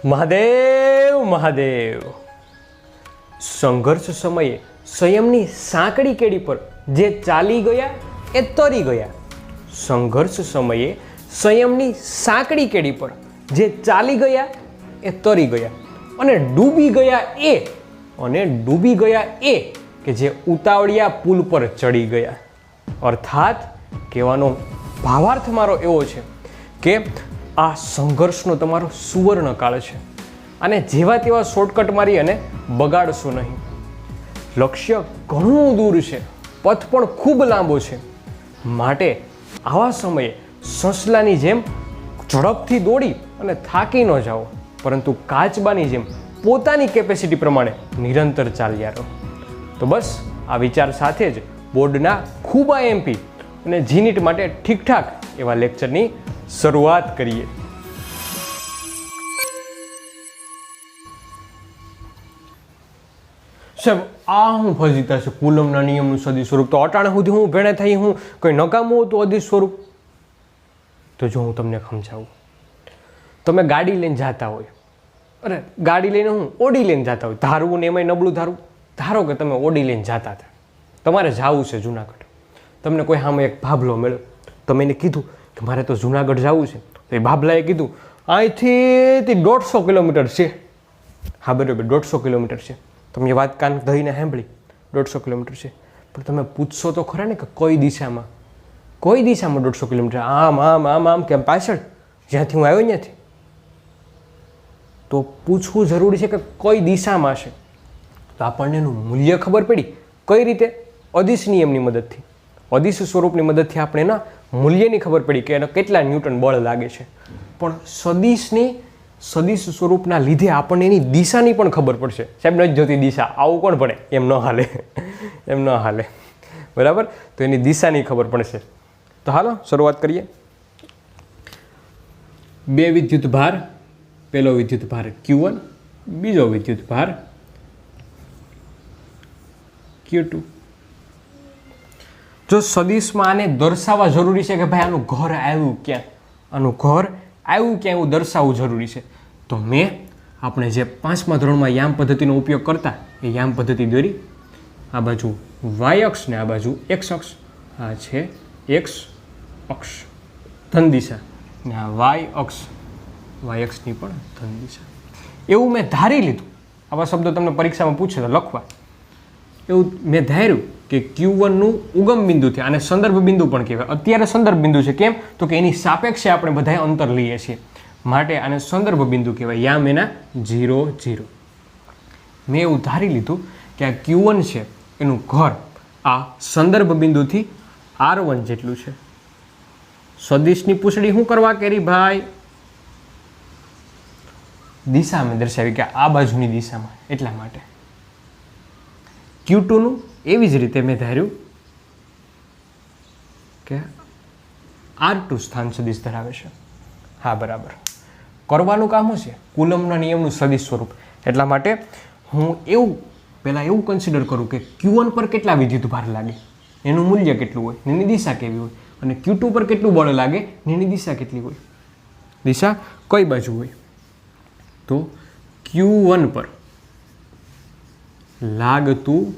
મહાદેવ મહાદેવ। સંઘર્ષ સમયે સંયમની સાંકડી કેડી પર જે ચાલી ગયા એ તરી ગયા। સંઘર્ષ સમયે સંયમની સાંકડી કેડી પર જે ચાલી ગયા એ તરી ગયા, અને ડૂબી ગયા એ કે જે ઉતાવળિયા પુલ પર ચડી ગયા। અર્થાત કહેવાનો ભાવાર્થ મારો એવો છે કે આ સંઘર્ષનો તમારો સુવર્ણકાળ છે, અને જેવા તેવા શોર્ટકટ મારી અને બગાડશો નહીં। લક્ષ્ય ઘણું દૂર છે, પથ પણ ખૂબ લાંબો છે, માટે આવા સમયે સસલાની જેમ ઝડપથી દોડી અને થાકી ન જાઓ, પરંતુ કાચબાની જેમ પોતાની કેપેસિટી પ્રમાણે નિરંતર ચાલ્યા રહો। તો બસ આ વિચાર સાથે જ બોર્ડના ખૂબ આઈએમપી અને જીનીટ માટે ઠીકઠાક એવા લેક્ચરની શરૂઆત કરીએ। સાહેબ, આ હું ફજીતા છે કુલમના નિયમનું સદી સ્વરૂપ, તો અટાણે સુધી હું ભેણે થઈ હું કોઈ નકામું હતું અદિશ સ્વરૂપ? તો જો હું તમને સમજાવું, તમે ગાડી લઈને જતા હોય, અરે ગાડી લઈને હું ઓડી લઈને જતા હોય, ધારવું ને એમાંય નબળું ધારવું। ધારો કે તમે ઓડી લઈને જતા હતા, તમારે જવું છે જુનાગઢ, તમને કોઈ સામે એક ભાભલો મળ્યો, તમે એને કીધું કે મારે તો જુનાગઢ જવું છે, તો એ ભાભલાએ કીધું અહીંથી 150 કિલોમીટર છે। હા બરાબર, 150 કિલોમીટર છે। તમે એ વાત કાન ધઈને સાંભળી, 150 કિલોમીટર છે, પણ તમે પૂછશો તો ખરા ને કે કઈ દિશામાં 150 કિલોમીટર? આમ આમ આમ આમ કેમ પાછળ, જ્યાંથી હું આવ્યો ત્યાંથી? તો પૂછવું જરૂરી છે કે કઈ દિશામાં છે, તો આપણને એનું મૂલ્ય ખબર પડી કઈ રીતે? અદિશ નિયમની મદદથી, અદિશ સ્વરૂપની મદદથી આપણે એના મૂલ્યની ખબર પડી કે એના કેટલા ન્યૂટન બળ લાગે છે। પણ સદિશ સ્વરૂપના લીધે આપણને એની દિશાની પણ ખબર પડશે। સાહેબ નથી જોતી દિશા, આવું કોણ પડે? એમ ન હાલે, એમ ન હાલે, બરાબર? તો એની દિશાની ખબર પડશે। તો હાલો શરૂઆત કરીએ। બે વિદ્યુત ભાર, પહેલો વિદ્યુત ભાર Q1, બીજો વિદ્યુત ભાર Q2। જો સદિશમાં આને દર્શાવવા જરૂરી છે કે ભાઈ આનું ઘર આવ્યું ક્યાં, આનું ઘર આવ્યું ક્યાં એવું દર્શાવવું જરૂરી છે, તો મેં આપણે જે 5મા ધોરણમાં યામ પદ્ધતિનો ઉપયોગ કરતા એ યામ પદ્ધતિ દોરી। આ બાજુ y અક્ષ ને આ બાજુ x અક્ષ, આ છે x અક્ષ ધન દિશા, ને આ y અક્ષની પણ ધન દિશા। એવું મેં ધારી લીધું, આવા શબ્દો તમને પરીક્ષામાં પૂછે તો લખવા, એવું મેં ધાર્યું કે Q1નું ઉગમ બિંદુથી, આને સંદર્ભ બિંદુ પણ કહેવાય, અત્યારે સંદર્ભ બિંદુ છે, કેમ? તો કે એની સાપેક્ષે આપણે બધાએ અંતર લઈએ છીએ, માટે આને સંદર્ભ બિંદુ કહેવાય। યામ એના 0 0। મેં એવું ધારી લીધું કે આ Q1 છે એનું ઘર આ સંદર્ભ બિંદુથી R1 જેટલું છે। સદિશની પૂછડી શું કરવા કરી ભાઈ? દિશા મેં દર્શાવી કે આ બાજુની દિશામાં, એટલા માટે Q2નું એવી જ રીતે મેં ધાર્યું કે R2 સ્થાન સદિશ ધરાવે છે। હા બરાબર, કરવાનું કામ શું છે? કુલમના નિયમનું સદિશ સ્વરૂપ, એટલા માટે હું પહેલાં એવું કન્સિડર કરું કે Q1 પર કેટલા વિદ્યુત ભાર લાગે, એનું મૂલ્ય કેટલું હોય, એની દિશા કેવી હોય, અને Q2 પર કેટલું બળ લાગે, એની દિશા કેટલી હોય, દિશા કઈ બાજુ હોય? તો Q1 પર લાગતું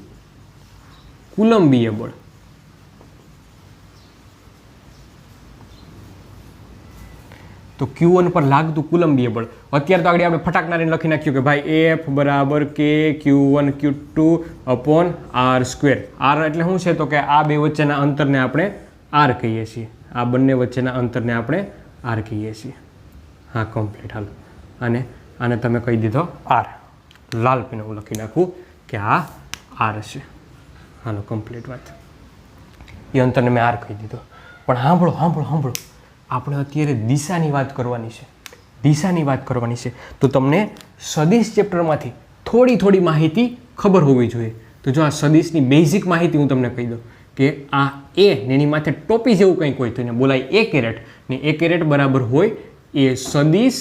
કુલંબીય બળ, તો Q1 પર લાગતું કુલંબીય બળ, અત્યારે તો આગળ આપણે ફટાકનારીને લખી નાખ્યું કે ભાઈ F બરાબર K Q1 Q2 upon R²। R એટલે શું છે? તો કે આ બે વચ્ચેના અંતરને આપણે R કહીએ છીએ, આ બંને વચ્ચેના અંતરને આપણે R કહીએ છીએ। હા કમ્પ્લીટ, હાલ આને તમે કહી દીધો R, લાલ પેન હું લખી નાખું કે આ R છે। હાલો કમ્પ્લીટ વાત, એ અંતરને મેં R કહી દીધો। પણ સાંભળો, આપણે અત્યારે દિશાની વાત કરવાની છે, તો તમને સદિશ ચેપ્ટરમાંથી થોડી માહિતી ખબર હોવી જોઈએ। તો જો આ સદિશની બેઝિક માહિતી હું તમને કહી દઉં કે આ એ ને એની માથે ટોપી જેવું કંઈક હોય તો એને બોલાય A કેરેટ, ને A કેરેટ બરાબર હોય એ સદિશ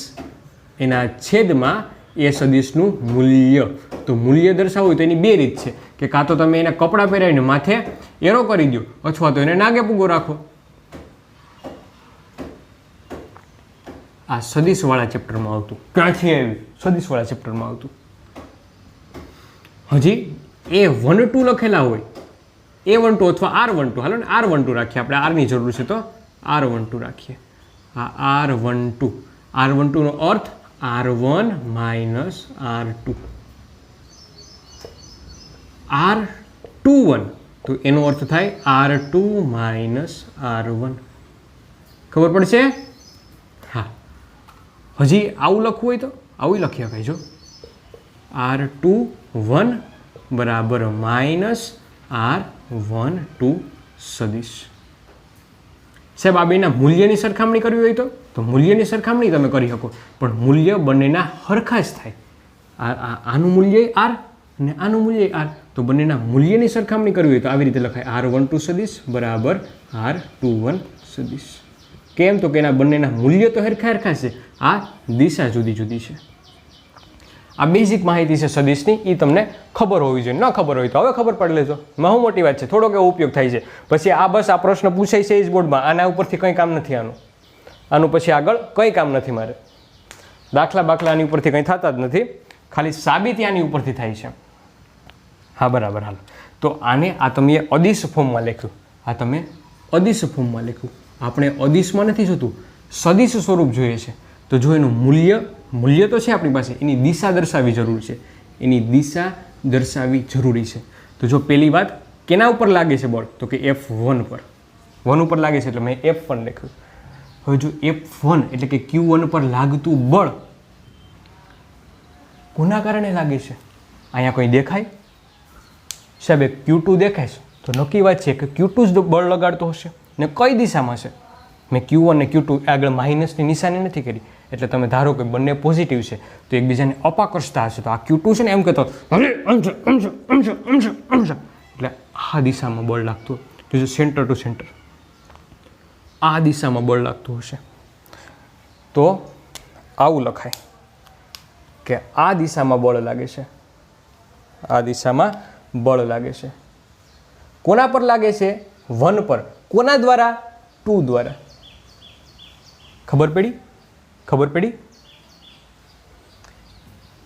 એના છેદમાં એ સદિશનું મૂલ્ય। તો મૂલ્ય દર્શાવવું હોય તો એની બે રીત છે કે કાં તો તમે એને કપડાં પહેરાવીને માથે એરો કરી દો, અથવા તો એને નાગે પૂગો રાખો। આ સદિશવાળા ચેપ્ટરમાં આવતું. ક્યાંથી આવ્યું? સદિશવાળા ચેપ્ટરમાં આવતું. હજી A12 લખેલા હોય, A12 અથવા R12, હાલો ને R12 રાખીએ, આપણે આરની જરૂર છે તો R12 રાખીએ. આ R12 નો અર્થ R1 માઇનસ R2. R21 તો એનો અર્થ થાય R2 માઇનસ R1. ખબર પડશે? હા. હજી આવું લખવું હોય તો આવું લખી શકાય. જો R21 બરાબર માઇનસ R12 સદિશ. સાહેબ આ બેના મૂલ્યની સરખામણી કરવી હોય તો મૂલ્યની સરખામણી તમે કરી શકો, પણ મૂલ્ય બંનેના હરખા જ થાય. આનું મૂલ્ય R અને આનું મૂલ્ય R, તો બંનેના મૂલ્યની સરખામણી કરવી હોય તો આવી રીતે લખાય R12 સદિશ બરાબર R21 સદિશ. કેમ? તો કે એના બંનેના મૂલ્ય તો હરખા છે, આ દિશા જુદી જુદી છે. આ બેઝિક માહિતી છે સદિશની, એ તમને ખબર હોવી જોઈએ. ન ખબર હોય તો હવે ખબર પડી લેજો. બહુ મોટી વાત છે, થોડોક એવો ઉપયોગ થાય છે. પછી આ બસ આ પ્રશ્ન પૂછાય છે એ જ બોર્ડમાં, આના ઉપરથી કંઈ કામ નથી. આનું પછી આગળ કંઈ કામ નથી મારે. દાખલા બાખલા આની ઉપરથી કંઈ થતા જ નથી, ખાલી સાબિતી આની ઉપરથી થાય છે. હા બરાબર. હાલો તો આને આ તમે અદિશ ફોર્મમાં લખ્યું, આ તમે અદિશ ફોર્મમાં લખ્યું. આપણે અદિશમાં નથી જોતું, સદિશ સ્વરૂપ જોઈએ છે. તો જો એનું મૂલ્ય તો છે આપણી પાસે, એની દિશા દર્શાવવી જરૂર છે. એની દિશા દર્શાવવી જરૂરી છે. તો જો પહેલી વાત કેના ઉપર લાગે છે બળ? તો કે F1 પર. 1 ઉપર લાગે છે એટલે મેં F1 લખ્યું. હવે જો F1 એટલે કે Q1 પર લાગતું બળ કોના કારણે લાગે છે? અહીંયા કોઈ દેખાય? સાહેબ Q2 દેખાય છે, તો નક્કી વાત છે કે Q2 જ બળ લગાડતો હશે. ને કઈ દિશામાં છે? મેં Q1 અને Q2 આગળ માઇનસની નિશાની નથી કરી, એટલે તમે ધારો કે બંને પોઝિટિવ છે તો એકબીજાને અપાકર્ષતા હશે. તો આ Q2 છે ને એમ કહેતો એટલે આ દિશામાં બળ લાગતું, જો સેન્ટર ટુ સેન્ટર આ દિશામાં બળ લાગતું હશે. તો આવું લખાય કે આ દિશામાં બળ લાગે છે, આ દિશામાં બળ લાગે છે. કોના પર લાગે છે? 1 પર. કોના દ્વારા? 2 દ્વારા. ખબર પડી?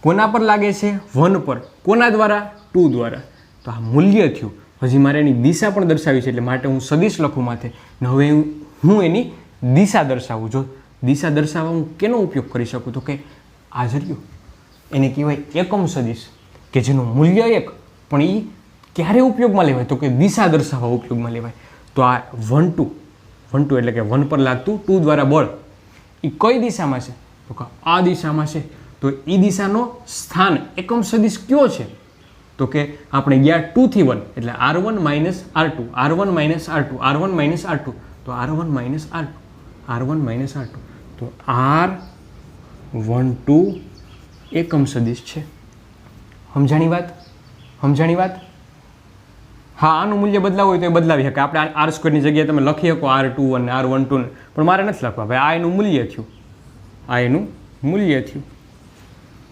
કોના પર લાગે છે? 1 પર. કોના દ્વારા? 2 દ્વારા. તો આ મૂલ્ય થયું. હજી મારે એની દિશા પણ દર્શાવી છે, એટલે માટે હું સદિશ લખું માથે. ને હવે હું એની દિશા દર્શાવું. જો દિશા દર્શાવવા હું કેનો ઉપયોગ કરી શકું? તો કે આ જર્યું એને કહેવાય એકમ સદિશ, કે જેનું મૂલ્ય 1, પણ એ ક્યારે ઉપયોગમાં લેવાય? તો કે દિશા દર્શાવવા ઉપયોગમાં લેવાય. તો આ 1 2 એટલે કે 1 પર લાગતું 2 દ્વારા બળ એ કઈ દિશામાં છે? તો કે આ દિશામાં છે. તો એ દિશાનો સ્થાન એકમ સદિશ કયો છે? તો કે આપણે ગયા 2 થી 1 એટલે R1 minus R2, R1 minus R2, R1 minus R2, તો R1 minus R2, R1 minus R2, તો R12 એકમ સદિશ છે. સમજાણી વાત? હા, આનું મૂલ્ય બદલાવું હોય તો એ બદલાવી શકે. આપણે R² ની જગ્યાએ તમે લખી શકો R21 ને R12 ને, પણ મારે નથી લખવા. ભાઈ આ એનું મૂલ્ય થયું,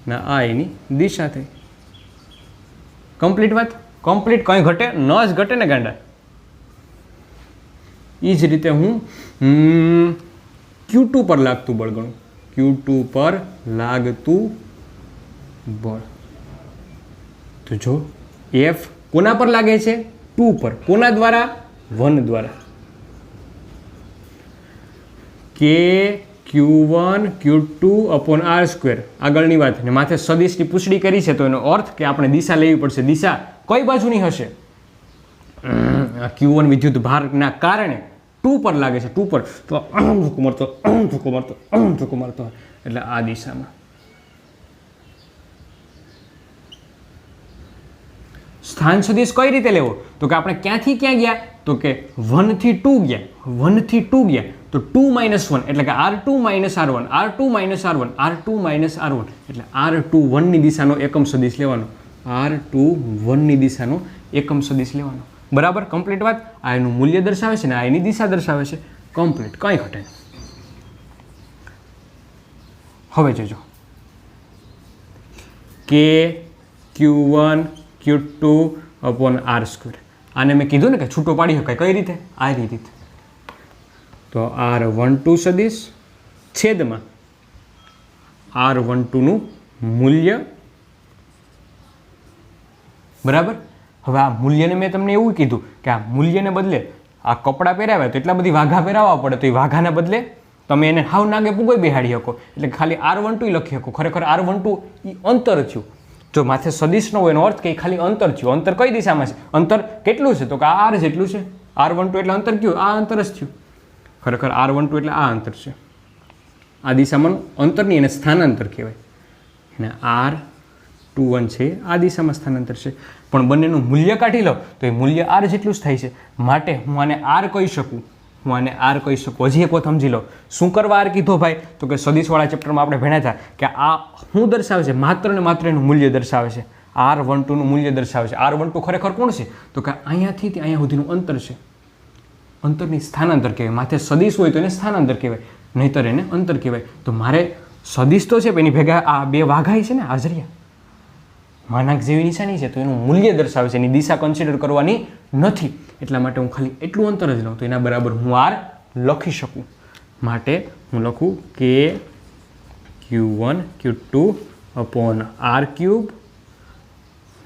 ને આ એની દિશા થઈ. કમ્પ્લીટ વાત? કમ્પ્લીટ. કંઈ ઘટે? ન જ ઘટે ને ગાંડા. એ જ રીતે હું Q2 પર લાગતું બળ ગણું. Q2 પર લાગતું બળ. તો જો F કોના પર લાગે છે? 2 પર. કોના દ્વારા? 1 દ્વારા. કે Q1 Q2 upon R². આગળની વાત. ને માથે સદિશની પૂછડી કરી છે, તો એનો અર્થ કે આપણે દિશા લેવી પડશે. દિશા કઈ બાજુની હશે? Q1 વિદ્યુત ભારના કારણે 2 પર લાગે છે. 2 પર તો ઝુકો મારતો એટલે આ દિશામાં. સ્થાન સદિશ કઈ રીતે લેવો? તો કે આપણે ક્યાંથી ક્યાં ગયા? તો કે 1 થી 2 ગયા. 1 થી 2 ગયા તો 2 - 1 એટલે કે R2 - R1, R2 - R1, R2 - R1 એટલે R21 ની દિશાનો એકમ સદિશ લેવાનો. R21 ની દિશાનો એકમ સદિશ લેવાનો. બરાબર? કમ્પ્લીટ વાત. આ એનું મૂલ્ય દર્શાવે છે ને આ એની દિશા દર્શાવે છે. કમ્પ્લીટ. કંઈ ઘટે. હવે જોજો કે Q1 Q2 upon R². આને મેં કીધું ને કે છૂટો પાડી શકાય. કઈ રીતે? આ રીતે. તો R12 સદિશ છેદમાં R12નું મૂલ્ય, બરાબર. હવે આ મૂલ્યને મેં તમને એવું કીધું કે આ મૂલ્યને બદલે આ કપડાં પહેરાવ્યા તો એટલા બધી વાઘા પહેરાવવા પડે, તો એ વાઘાને બદલે તમે એને હાવ નાગે પૂગોય બેહાડી શકો, એટલે ખાલી R12 લખી શકો. ખરેખર R12 એ અંતર થયું. જો માથે સદિશ ન હોય એનો અર્થ કે ખાલી અંતર થયું. અંતર કઈ દિશામાં છે? અંતર કેટલું છે? તો કે આ R જેટલું છે. R12 એટલે અંતર કયું? આ અંતર જ થયું. ખરેખર R12 એટલે આ અંતર છે. આ દિશામાં અંતર નહીં, એને સ્થાનાંતર કહેવાય. અને R21 છે આ દિશામાં સ્થાનાંતર છે. પણ બંનેનું મૂલ્ય કાઢી લો તો એ મૂલ્ય R જેટલું જ થાય છે. માટે હું આને R કહી શકું. હું આને R કહી શકું. હજી એક વાત સમજી લો. શું કરવા R કીધો ભાઈ? તો કે સદિશવાળા ચેપ્ટરમાં આપણે ભણ્યા હતા કે આ શું દર્શાવે છે? માત્ર ને માત્ર એનું મૂલ્ય દર્શાવે છે. R12નું મૂલ્ય દર્શાવે છે. R12 ખરેખર કોણ છે? તો કે અહીંયાથી અહીંયા સુધીનું અંતર છે. અંતરની સ્થાનાંતર કહેવાય. માથે સદિશ હોય તો એને સ્થાનાંતર કહેવાય, નહીંતર એને અંતર કહેવાય. તો મારે સદિશ તો છે, એની ભેગા આ બે વાઘાઈ છે ને, હાજરિયા માનાક જેવી નિશાની છે, તો એનું મૂલ્ય દર્શાવે છે. એની દિશા કન્સિડર કરવાની નથી. એટલા માટે હું ખાલી એટલું અંતર જ લઉં તો એના બરાબર હું R લખી શકું. માટે હું લખું કે Q1 Q2 અપોન R³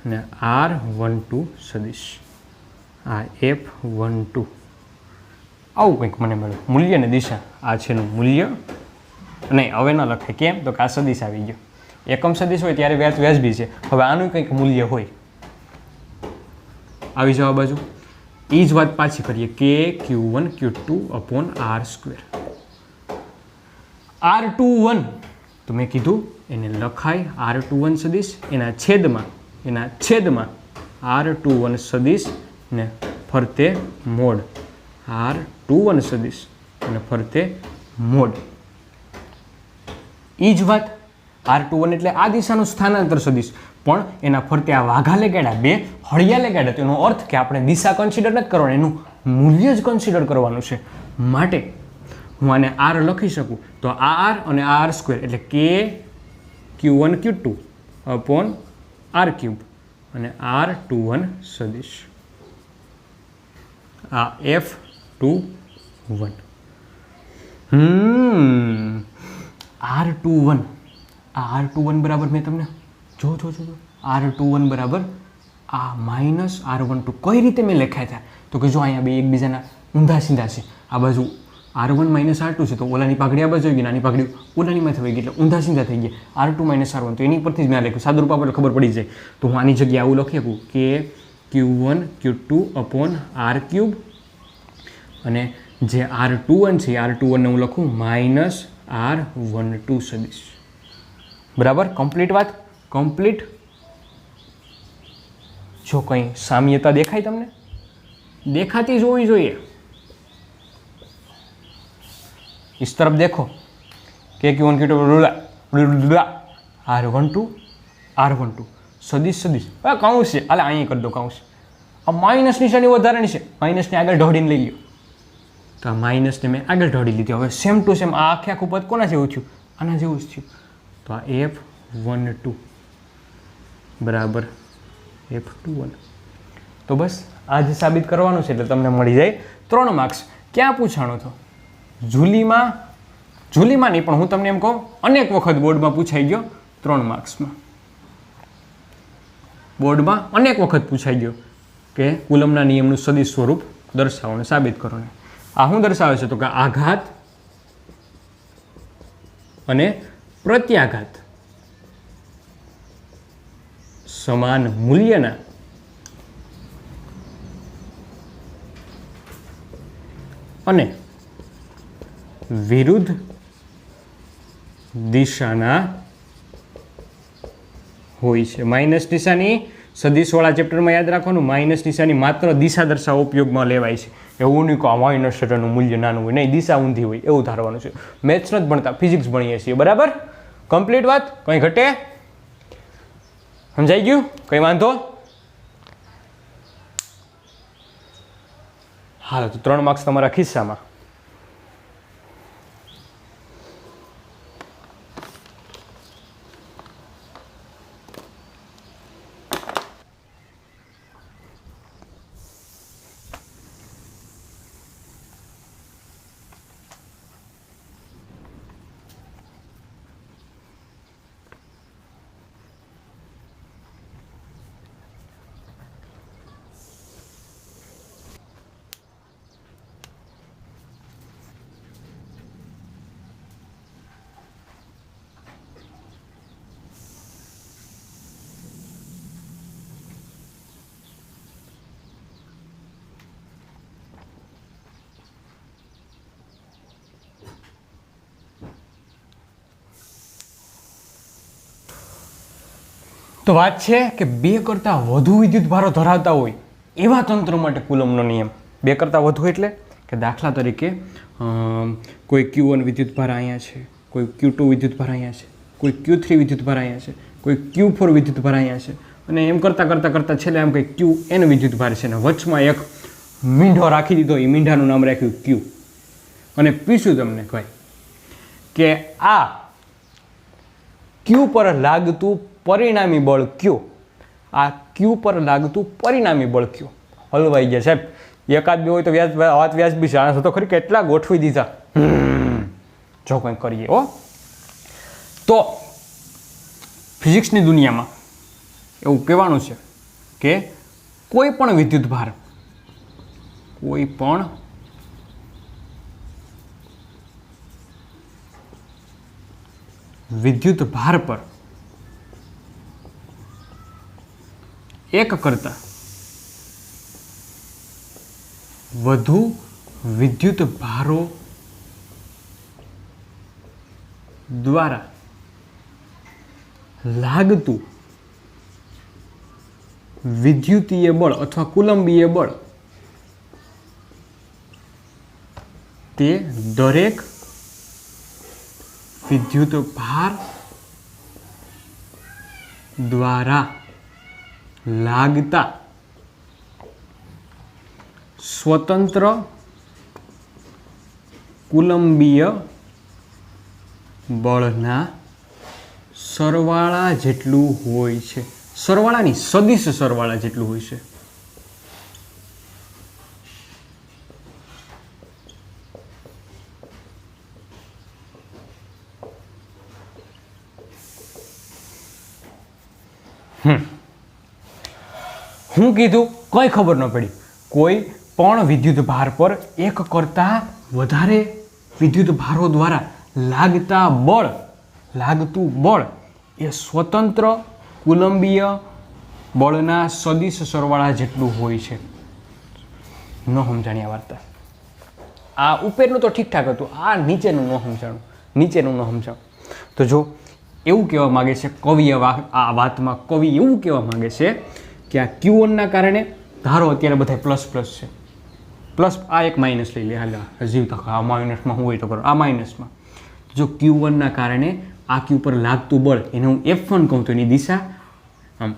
અને R12 સદિશ. આ F12 આવું કંઈક મને મળ્યું. મૂલ્ય ને દિશા આ છે એનું મૂલ્ય. નહીં, હવે ન લખાય. કેમ? તો કે આ સદિશ આવી ગયો. એકમ સદિશ હોય ત્યારે વ્યાજબી છે. હવે આનું કંઈક મૂલ્ય હોય. આવી જાવ બાજુ. એ જ વાત પાછી કરીએ કે Q1 Q2 upon R². R21 તો મેં કીધું એને લખાય R21 સદિશ, એના છેદમાં R21 સદિશ ને ફરતે મોડ R21 સદિશ અને ફરતે મોડ. એ જ વાત. R21 એટલે આ દિશાનું સ્થાનાંતર સદિશ, પણ એના ફરતે આ વાઘા લગાડ્યા, બે હળિયા લગાડ્યા. તો એનો અર્થ કે આપણે દિશા કન્સિડર નથી કરવાની, એનું મૂલ્ય જ કન્સિડર કરવાનું છે. માટે હું આને R લખી શકું. તો આ R અને આ R² એટલે કે Q1 Q2 અપોન R³ અને R21 સદિશ. આ F21 R21. આ R21 બરાબર મેં તમને જો R21 બરાબર આ માઇનસ R12 કઈ રીતે મેં લખ્યા હતા? તો કે જો અહીંયા બે એકબીજાના ઊંધા સીધા છે. આ બાજુ R1 માઇનસ R2 છે, તો ઓલાની પાઘડી આ બાજુ આવી ગઈ, નાની પાઘડી ઓલાની માથે આવી ગઈ, એટલે ઊંધા સીધા થઈ ગયા. R2 માઇનસ R1, તો એની પરથી જ મેં લખ્યું. સાદુરૂપ આપણે ખબર પડી જાય. તો હું આની જગ્યાએ આવું લખી શકું કે Q1 Q2 અપોન R³ અને જે R21 છે R21 ને હું લખું માઇનસ R12 સદિશ. બરાબર? કમ્પ્લીટ વાત? કમ્પ્લીટ. જો કંઈ સામ્યતા દેખાય તમને? દેખાતી જ હોવી જોઈએ. इस तरफ देखो के Q1 Q2 R12 સદિશ કૌંસ છે. અલા અહીં કરી દો કૌંસ. આ માઇનસ નિશાની વધારાની છે, માઇનસને આગળ ઢોળીને લઈ લ્યો. તો આ માઇનસને મેં આગળ ઢોળી લીધી. હવે સેમ ટુ સેમ આ આખે આખું પદ કોના જેવું થયું? આના જેવું જ થયું. તો આ F12 બરાબર F21. તો બસ આ જ સાબિત કરવાનું છે, એટલે તમને મળી જાય 3 માર્ક્સ. ક્યાં પૂછાણો હતો? જુલીમાં નહીં, પણ હું તમને એમ કહું અનેક વખત બોર્ડમાં પૂછાઈ ગયો 3 માર્ક્સમાં. બોર્ડમાં અનેક વખત પૂછાઈ ગયો કે કુલમના નિયમનું સદિશ સ્વરૂપ દર્શાવો અને સાબિત કરો. ને આ શું દર્શાવે છે? તો કે આઘાત અને પ્રત્યાઘાત સમાન મૂલ્યના અને વિરુદ્ધ દિશાના હોય છે. માઇનસ નિશાની સદિશવાળા ચેપ્ટરમાં યાદ રાખવાનું, માઇનસ નિશાની માત્ર દિશા દર્શાવવા ઉપયોગમાં લેવાય છે. એવું નહીં કે આ માઇનસ એનું મૂલ્ય નાનું હોય, નહીં, દિશા ઊંધી હોય એવું ધારવાનું છે. મેથ્સ નથી ભણતા, ફિઝિક્સ ભણીએ છીએ. બરાબર? કમ્પ્લીટ વાત? કંઈ ઘટે? સમજાઈ ગયું? કંઈ વાંધો? હાલો, તો 3 માર્ક્સ તમારા ખિસ્સામાં. તો વાત છે કે 2 કરતાં વધુ વિદ્યુત ભારો ધરાવતા હોય એવા તંત્ર માટે કુલમનો નિયમ. 2 કરતાં વધુ એટલે કે દાખલા તરીકે કોઈ Q1 વિદ્યુત ભાર અહીંયા છે, કોઈ Q2 વિદ્યુત ભાર અહીંયા છે, કોઈ Q3 વિદ્યુત ભાર અહીંયા છે, કોઈ Q4 વિદ્યુત ભાર અહીંયા છે, અને એમ કરતાં છેલ્લે એમ કંઈ Qn વિદ્યુત ભાર છે, ને વચમાં એક મીંઢો રાખી દીધો. એ મીંઢાનું નામ રાખ્યું Q. અને પૂછ્યું તમને ભાઈ કે આ Q પર લાગતું પરિણામી બળ Q, આ Q પર લાગતું પરિણામી બળ Q. હલવાઈ ગયા સાહેબ. એકાદ બે હોય તો વાત વ્યાજબી છે. આના તો ખરી કેટલા ગોઠવી દીધા. જો કંઈક કરીએ હો. તો ફિઝિક્સની દુનિયામાં એવું કહેવાનું છે કે કોઈ પણ વિદ્યુત ભાર, કોઈ પણ વિદ્યુત ભાર પર એક કરતાં વધુ વિદ્યુત ભારો દ્વારા લાગતું વિદ્યુતીય બળ અથવા કુલંબીય બળ તે દરેક વિદ્યુત ભાર દ્વારા લાગતા સ્વતંત્ર કુલંબીય બળના સરવાળા જેટલું હોય છે. સરવાળાની સદિશ સરવાળા જેટલું હોય છે. હું કીધું કંઈ ખબર ન પડી. કોઈ પણ વિદ્યુત ભાર પર એક કરતાં વધારે વિદ્યુત ભારો દ્વારા લાગતું બળ એ સ્વતંત્ર કુલંબીય બળના સદિશ સરવાળા જેટલું હોય છે. ન સમજાણી આ વાર્તા. આ ઉપરનું તો ઠીકઠાક હતું, આ નીચેનું ન સમજાણું. તો જો એવું કહેવા માગે છે કવિ, આ વાતમાં કવિ એવું કહેવા માગે છે કે આ Q1ના કારણે ધારો અત્યારે બધા પ્લસ છે, પ્લસ આ એક માઇનસ લઈ લે. હાલ જીવતા આ માઇનસમાં હું હોય તો કરો. આ માઇનસમાં જો Q1ના કારણે આ Q પર લાગતું બળ એને હું F1 કહું તો એની દિશા આમ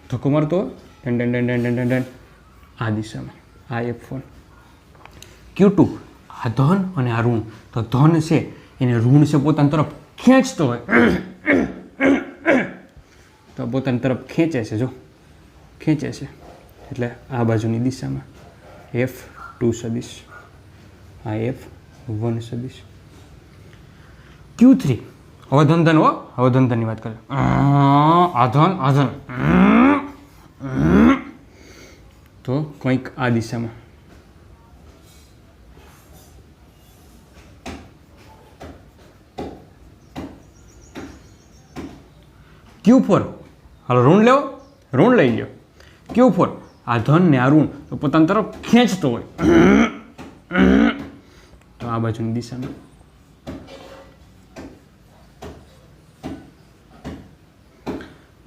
ધક્કો મારતો આ દિશામાં, આ F1. Q2 આ ધન અને આ ઋણ. તો ધન છે એને ઋણ છે પોતાની તરફ ખેંચતો હોય તો પોતાની તરફ ખેંચે છે એટલે આ બાજુની દિશામાં F2 સદિશ, આ F1 સદિશ. Q3 હવે ધનની વાત કરીએ. આ ધન તો કંઈક આ દિશામાં. Q4 હાલો ઋણ લઈ લ્યો. Q4 આ ધન ને આ ઋણ તો પોતાની તરફ ખેંચતો હોય તો આ બાજુની દિશામાં.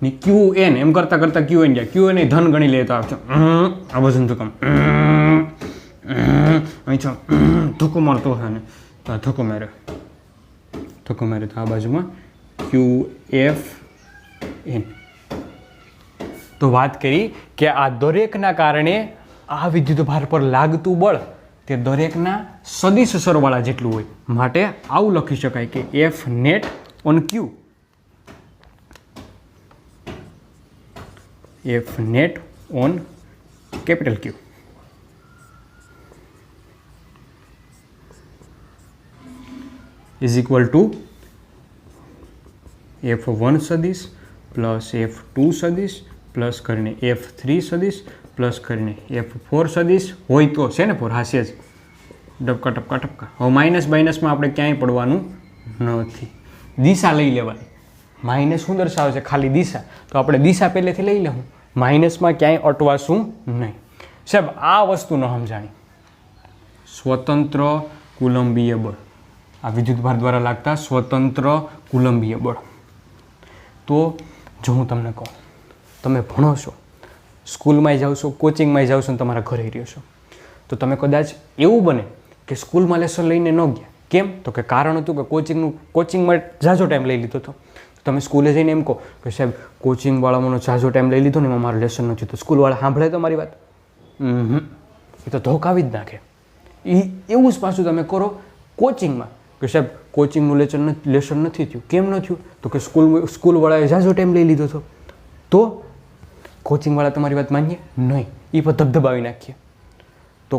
ને Qn એમ કરતા Qn ગયા. Qn ધન ગણી લે તો આ બાજુ ધક્કો અહીં ધક્કો મારતો હોય ને તો આ ધક્કો મારે તો આ બાજુમાં Qfn. તો વાત કરી કે આ દરેકના કારણે આ વિદ્યુત ભાર પર લાગતું બળ તે દરેકના સદિશ સરવાળા જેટલું હોય. માટે આવું લખી શકાય કે F net on Q, F net on capital Q is equal to F1 સદિશ પ્લસ F2 સદિશ પ્લસ કરીને F3 સદિશ પ્લસ કરીને F4 સદિશ હોય તો છે ને ફોર હાસ્ય જ ટપકા. હવે માઇનસમાં આપણે ક્યાંય પડવાનું નથી. દિશા લઈ લેવાની. માઇનસ શું દર્શાવે છે? ખાલી દિશા. તો આપણે દિશા પહેલેથી લઈ લેવું. માઇનસમાં ક્યાંય અટવાશું નહીં. સાહેબ આ વસ્તુ ન સમજાણી. સ્વતંત્ર કુલંબીય બળ, આ વિદ્યુત ભાર દ્વારા લાગતા સ્વતંત્ર કુલંબીય બળ. તો જો હું તમને કહું, તમે ભણો છો, સ્કૂલમાંય જાઓ છો, કોચિંગમાંય જાઓ છો ને તમારા ઘરે રહ્યો છો, તો તમે કદાચ એવું બને કે સ્કૂલમાં લેસન લઈને ન ગયા. કેમ? તો કે કારણ હતું કે કોચિંગમાં ઝાઝો ટાઈમ લઈ લીધો હતો. તમે સ્કૂલે જઈને એમ કહો કે સાહેબ કોચિંગવાળાનો ઝાઝો ટાઈમ લઈ લીધો ને એમાં મારું લેસન નથી, તો સ્કૂલવાળા સાંભળે તમારી વાત? એ તો ધોકાવી જ નાખે. એવું જ પાછું તમે કરો કોચિંગમાં કે સાહેબ કોચિંગનું લેસન નથી થયું. કેમ ન થયું? તો કે સ્કૂલવાળાએ ઝાઝો ટાઈમ લઈ લીધો હતો. તો કોચિંગવાળા તમારી વાત માનીએ નહીં, એ પર ધબધબાવી નાખીએ. તો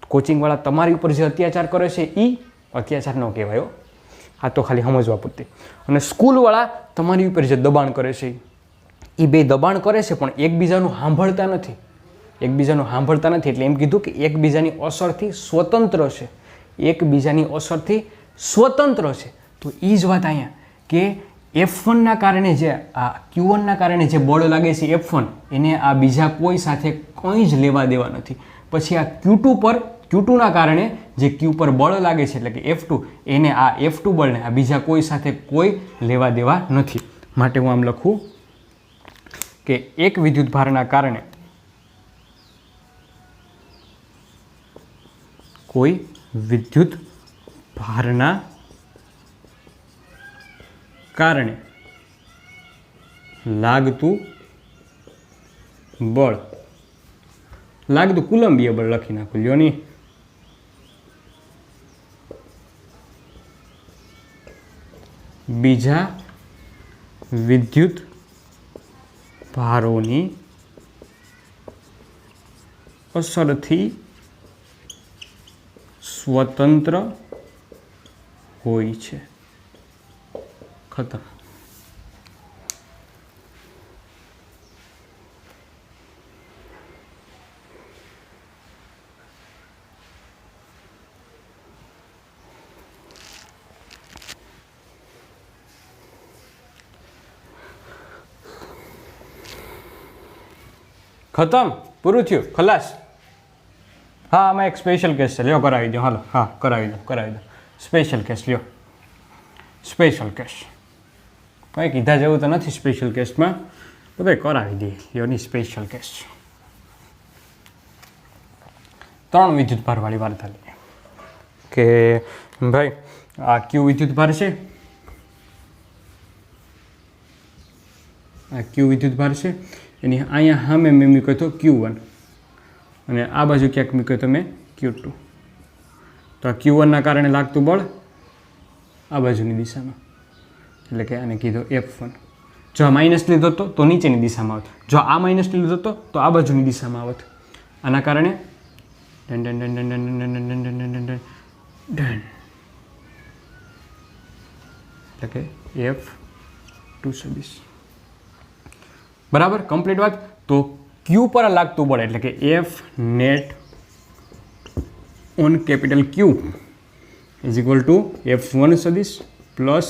કોચિંગવાળા તમારી ઉપર જે અત્યાચાર કરે છે એ અત્યાચાર ન કહેવાય. આ તો ખાલી સમજવા પૂરતી. અને સ્કૂલવાળા તમારી ઉપર જે દબાણ કરે છે એ બે દબાણ કરે છે પણ એકબીજાનું સાંભળતા નથી. એટલે એમ કીધું કે એકબીજાની અસરથી સ્વતંત્ર છે. તો એ જ વાત અહીંયા કે F1ના કારણે જે આ Q1ના કારણે જે બળ લાગે છે F1 એને આ બીજા કોઈ સાથે કંઈ જ લેવા દેવા નથી. પછી આ Q2ના કારણે જે Q પર બળ લાગે છે એટલે કે F2 એને આ F2 બળને આ બીજા કોઈ સાથે કોઈ લેવા દેવા નથી. માટે હું આમ લખું કે એક વિદ્યુતભારના કારણે કોઈ વિદ્યુતભારના કારણે લાગતું કુલંબીય બળ લખી નાખું લ્યો ની. બીજા વિદ્યુત ભારોની અસરથી સ્વતંત્ર હોય છે. ખતમ. ખતમ, પૂરું થયું, ખલાસ. હા, આમાં એક સ્પેશિયલ કેસ છે, લ્યો કરાવી દો. હાલો, હા કરાવી દો. સ્પેશિયલ કેસ લ્યો. સ્પેશિયલ કેસ કંઈ કીધા જેવું તો નથી સ્પેશિયલ કેસમાં, તો ભાઈ કરાવી દઈએ. લ્યો ની સ્પેશિયલ કેસ. 3 વિદ્યુતભારવાળી વાર્તા લઈએ કે ભાઈ આ Q વિદ્યુતભાર છે, એની અહીંયા સામે મેં મૂક્યો હતો Q1 અને આ બાજુ ક્યાંક મૂક્યો તો મેં Q2. તો આ Q1ના કારણે લાગતું બળ આ બાજુની દિશામાં, એટલે કે આને કીધું F1. જો આ માઇનસ લીધો હતો તો નીચેની દિશામાં આવત, જો આ માઇનસ લીધો હતો તો આ બાજુની દિશામાં આવત. આના કારણે એટલે કે F2 સદિશ. બરાબર, કમ્પ્લીટ વાત. તો Q પર લાગતું બળ એટલે કે F net on capital Q is equal two F1 સદિશ પ્લસ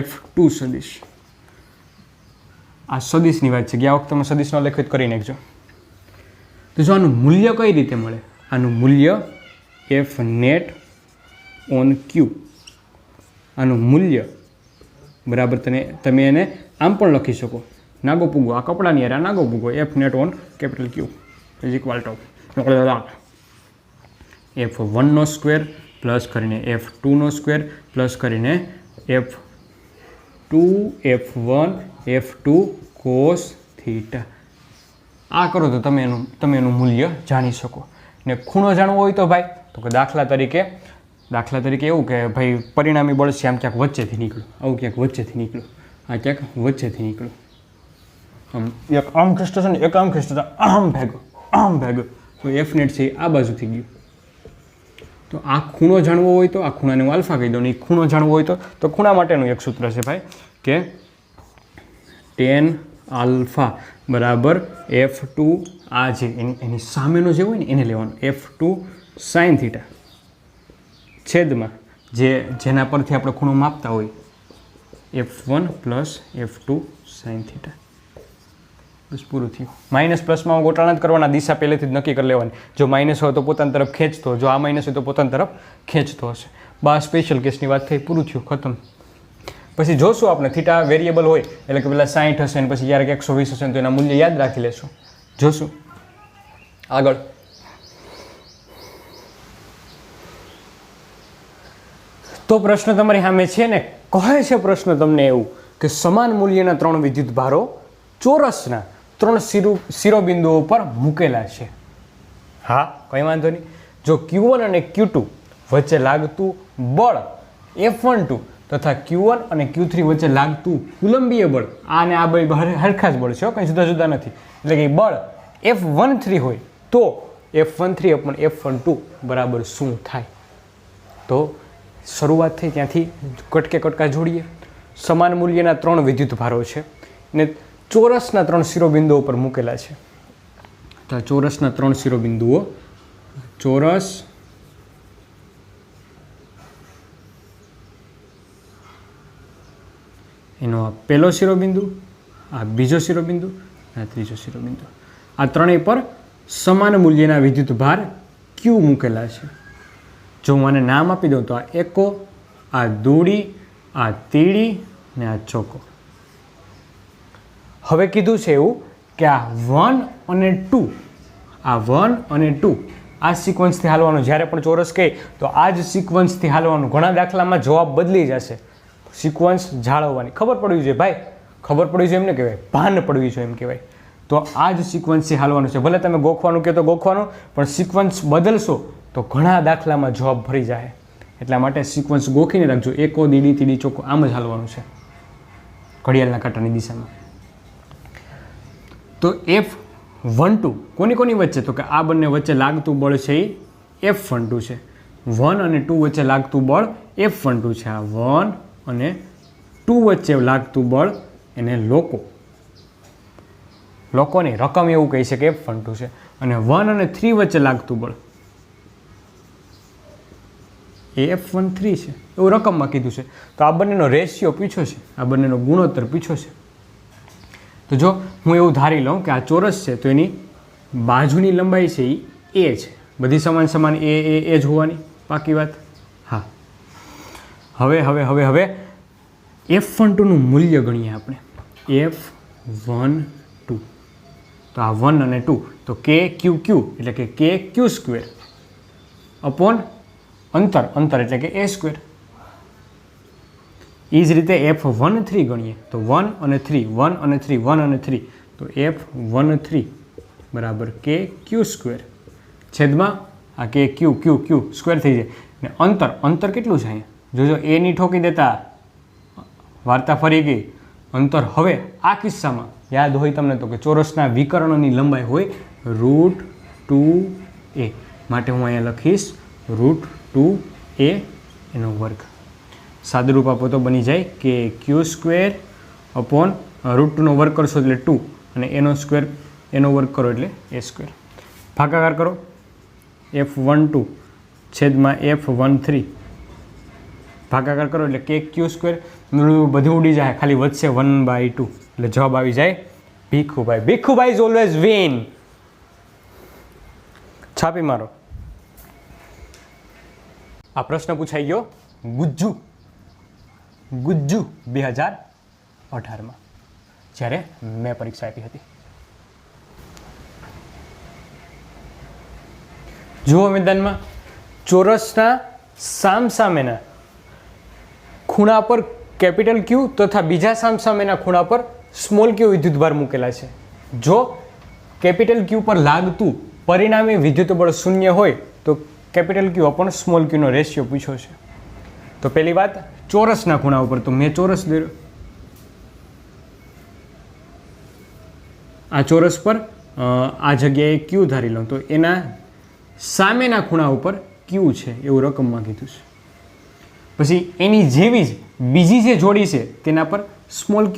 F2 સદિશ. આ સદિશની વાત છે. ગયા વખતે તમે સદિશનો લેખિત કરી નાખજો. તો જો આનું મૂલ્ય કઈ રીતે મળે? આનું મૂલ્ય F નેટ ઓન Q, આનું મૂલ્ય બરાબર તમે એને આમ પણ લખી શકો, નાગો પૂગો, આ કપડાની યાર નાગો પૂગો, F net on capital Q is equal to F1નો સ્ક્વેર પ્લસ કરીને F2નો સ્ક્વેર પ્લસ કરીને F2 F1 F2 cos θ. આ કરો તો તમે એનું મૂલ્ય જાણી શકો. ને ખૂણો જાણવો હોય તો ભાઈ, તો કે દાખલા તરીકે એવું કે ભાઈ પરિણામી બળ છે આમ ક્યાંક વચ્ચેથી નીકળ્યું, આવું ક્યાંક વચ્ચેથી નીકળ્યું, આ ક્યાંક વચ્ચેથી નીકળ્યું, આમ એક આમ ખસતો છે ને એક આમ ખસતો આમ ભેગો, તો F નેટ છે આ બાજુથી ગયું. તો આ ખૂણો જાણવો હોય તો આ ખૂણાને હું આલ્ફા કહી દઉં. ને ખૂણો જાણવો હોય તો ખૂણા માટેનું એક સૂત્ર છે ભાઈ કે tan આલ્ફા બરાબર F2 આ જે એની સામેનો જે હોય ને એને લેવાનું, F2 sin θ છેદમાં જેના પરથી આપણે ખૂણો માપતા હોય F1 પ્લસ F2 sin θ. બસ પૂરું થયું. માઇનસ પ્લસમાં ગોટાળા જ કરવાના, દિશા પહેલેથી જ નક્કી કરી લેવાની. જો માઇનસ હોય તો પોતાની તરફ ખેંચતો, જો આ માઇનસ હોય તો પોતાની તરફ ખેંચતો હશે. બસ સ્પેશિયલ કેસની વાત થઈ, પૂરું થયું, ખતમ. પછી જોશું આપણે થીટા વેરિયેબલ હોય એટલે કે પેલા 60 હશે ને પછી ક્યારેક 120 હશે ને તો એના મૂલ્ય યાદ રાખી લેશું. જોશું આગળ. તો પ્રશ્ન તમારી સામે છે ને, કહે છે પ્રશ્ન તમને એવું કે સમાન મૂલ્યના 3 વિદ્યુત ભારો ચોરસના 3 શિરોબિંદુઓ પર મૂકેલા છે. હા, કંઈ વાંધો નહીં. જો Q1 અને Q2 વચ્ચે લાગતું બળ F12 તથા Q1 અને Q3 વચ્ચે લાગતું કુલંબીય બળ, આ ને આ બળ હરખા જ બળ છે, કંઈ જુદા જુદા નથી, એટલે કે બળ F13 હોય તો F13 upon F12 બરાબર શું થાય? તો શરૂઆત થઈ ત્યાંથી કટકે કટકા જોડીએ. સમાન મૂલ્યના 3 વિદ્યુત ભારો છે ને ચોરસના 3 શિરોબિંદુઓ પર મૂકેલા છે. તો ચોરસના 3 શિરોબિંદુઓ, ચોરસ એનો આ પહેલો શિરોબિંદુ, આ બીજો શિરોબિંદુ, આ ત્રીજો શિરોબિંદુ, આ ત્રણેય પર સમાન મૂલ્યના વિદ્યુત ભાર Q મૂકેલા છે. જો હું આને નામ આપી દઉં તો આ એકો, આ દોડી, આ તીડી ને આ ચોકો. હવે કીધું છે એવું કે આ 1 અને 2, આ 1 અને 2 આ સિક્વન્સથી હાલવાનું. જ્યારે પણ ચોરસ કહે તો આ જ સિક્વન્સથી હાલવાનું. ઘણા દાખલામાં જવાબ બદલી જશે, સિક્વન્સ જાળવવાની. ખબર પડવી જોઈએ ભાઈ, ખબર પડવી જોઈએ એમને કહેવાય, ભાન પડવી જોઈએ એમ કહેવાય. તો આ જ સિક્વન્સથી હાલવાનું છે. ભલે તમે ગોખવાનું કહો તો ગોખવાનું, પણ સિક્વન્સ બદલશો તો ઘણા દાખલામાં જવાબ ભરી જાય. એટલા માટે સિક્વન્સ ગોખીને રાખજો. એકો, દીડી, તીડી, ચોકો આમ જ હાલવાનું છે ઘડિયાળના કાંટાની દિશામાં. તો F12 કોની કોની વચ્ચે? તો કે આ બંને વચ્ચે લાગતું બળ છે એ F12 છે. 1 અને 2 વચ્ચે લાગતું બળ F12 છે. આ 1 અને 2 વચ્ચે લાગતું બળ એને લોકોની રકમ એવું કહી છે કે F12 છે. અને 1 અને 3 વચ્ચે લાગતું બળ એ F13 છે, એવું રકમમાં કીધું છે. તો આ બંનેનો રેશિયો પૂછ્યો છે, આ બંનેનો ગુણોત્તર પૂછ્યો છે. તો જો હું એવું ધારી લઉં કે આ ચોરસ છે તો એની બાજુની લંબાઈ છે એ A છે, બધી સમાન સમાન એ જ હોવાની, પાકી વાત. હા, હવે F12નું મૂલ્ય ગણીએ આપણે. F12 તો આ 1 અને 2 તો KQQ એટલે કે KQ સ્ક્વેર અપોન અંતર એટલે કે A સ્ક્વેર. એ જ રીતે F13 ગણીએ તો 1 અને 3 1 અને 3 1 અને 3 તો F13 બરાબર KQ સ્ક્વેર છેદમાં આ Q સ્ક્વેર થઈ જાય. ને અંતર કેટલું છે અહીંયા? જોજો એ ની ઠોકી દેતા વાર્તા ફરી ગઈ. અંતર હવે આ કિસ્સામાં યાદ હોય તમને તો કે ચોરસના વિકર્ણની લંબાઈ હોય √2a, માટે હું અહીંયા લખીશ √2a એનો વર્ગ. સાદુરૂપ આપો તો બની જાય કે Q સ્ક્વેર અપોન √2નો વર્ગ કરશો એટલે 2 અને એનો વર્ગ કરો એટલે a સ્ક્વેર. ભાગાકાર કરો F12 છેદમાં F13 ભાગાકાર કરો એટલે KQ સ્ક્વેર. બધું ઉડી જાય, ખાલી વધશે 1/2 એટલે જવાબ આવી જાય Bhikhubhai. Bhikhubhai is always win. છાપી મારો. આ પ્રશ્ન પૂછાઈ ગયો ગુજ્જુ 2018માં જ્યારે મેં પરીક્ષા આપી હતી. જુઓ મેદાનમાં ચોરસના સામસામેના ખૂણા પર કેપિટલ Q તથા બીજા સામસામેના ખૂણા પર સ્મોલ q વિદ્યુતભાર મૂકેલા છે. જો કેપિટલ Q પર લાગતું પરિણામી વિદ્યુત બળ 0 હોય તો capital Q upon small q નો રેશિયો પૂછ્યો છે. તો પહેલી વાત ચોરસના ખૂણા ઉપર, તો મેં ચોરસ દોર્યો. આ ચોરસ પર આ જગ્યાએ Q ધારી લઉં તો એના સામેના ખૂણા ઉપર Q છે એવું રકમમાં કીધું છે. પછી એની જેવી જ બીજી જે જોડી છે તેના પર સ્મોલ q